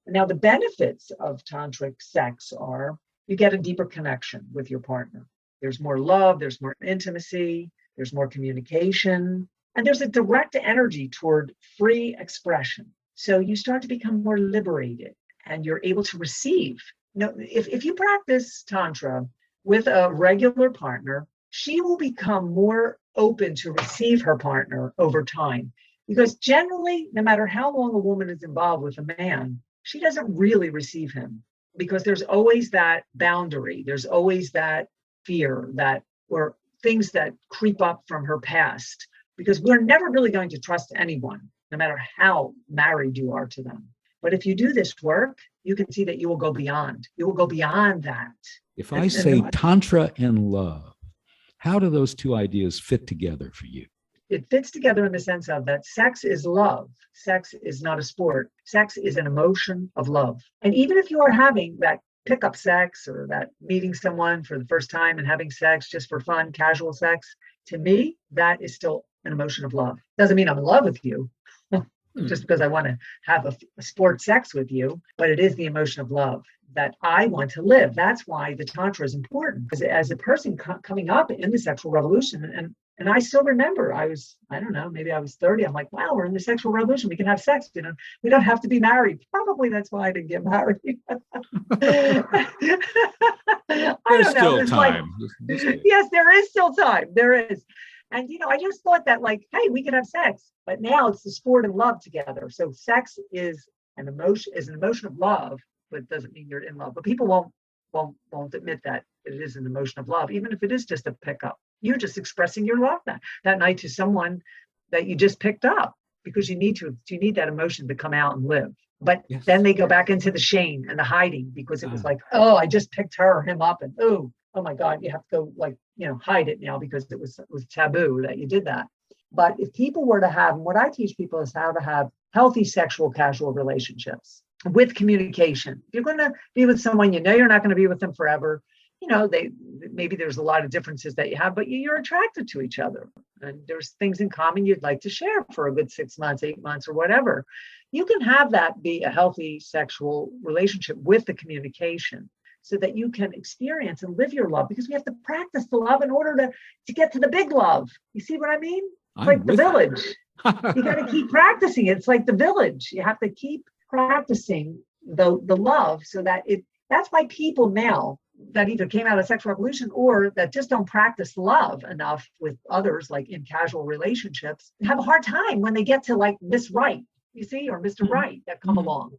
Now, the benefits of tantric sex are you get a deeper connection with your partner. There's more love, there's more intimacy, there's more communication, and there's a direct energy toward free expression. So you start to become more liberated and you're able to receive. If you practice Tantra with a regular partner, she will become more open to receive her partner over time. Because generally, no matter how long a woman is involved with a man, she doesn't really receive him because there's always that boundary. There's always that fear or things that creep up from her past, because we're never really going to trust anyone, no matter how married you are to them. But if you do this work, you can see that you will go beyond. You will go beyond that. If I say Tantra and love, how do those two ideas fit together for you? It fits together in the sense of that sex is love. Sex is not a sport. Sex is an emotion of love. And even if you are having that pickup sex or that meeting someone for the first time and having sex just for fun, casual sex, to me, that is still an emotion of love. Doesn't mean I'm in love with you just because I want to have a sport sex with you, but it is the emotion of love that I want to live. That's why the Tantra is important, because as a person coming up in the sexual revolution, and I still remember I don't know, maybe I was 30. I'm like, wow, we're in the sexual revolution. We can have sex. We don't have to be married. Probably that's why I didn't get married. There's still time. Yes, there is still time. There is. And, I just thought that hey, we can have sex, but now it's the sport and love together. So sex is an emotion of love, but it doesn't mean you're in love. But people won't admit that it is an emotion of love, even if it is just a pickup. You're just expressing your love that night to someone that you just picked up, because you need that emotion to come out and live. But then they go back into the shame and the hiding, because it was like, oh, I just picked him up, and oh my God, you have to go hide it now because it was taboo that you did that. But if people were to have, and what I teach people is how to have healthy sexual casual relationships with communication. If you're going to be with someone, you're not going to be with them forever. Maybe there's a lot of differences that you have, but you're attracted to each other. And there's things in common you'd like to share for a good 6 months, 8 months, or whatever. You can have that be a healthy sexual relationship with the communication, so that you can experience and live your love, because we have to practice the love in order to get to the big love. You see what I mean? It's like the village. You got to keep practicing it. It's like the village. You have to keep practicing the love, so that that's why people now that either came out of sexual revolution or that just don't practice love enough with others, like in casual relationships, have a hard time when they get to Miss Right, you see, or Mr. Right that come along.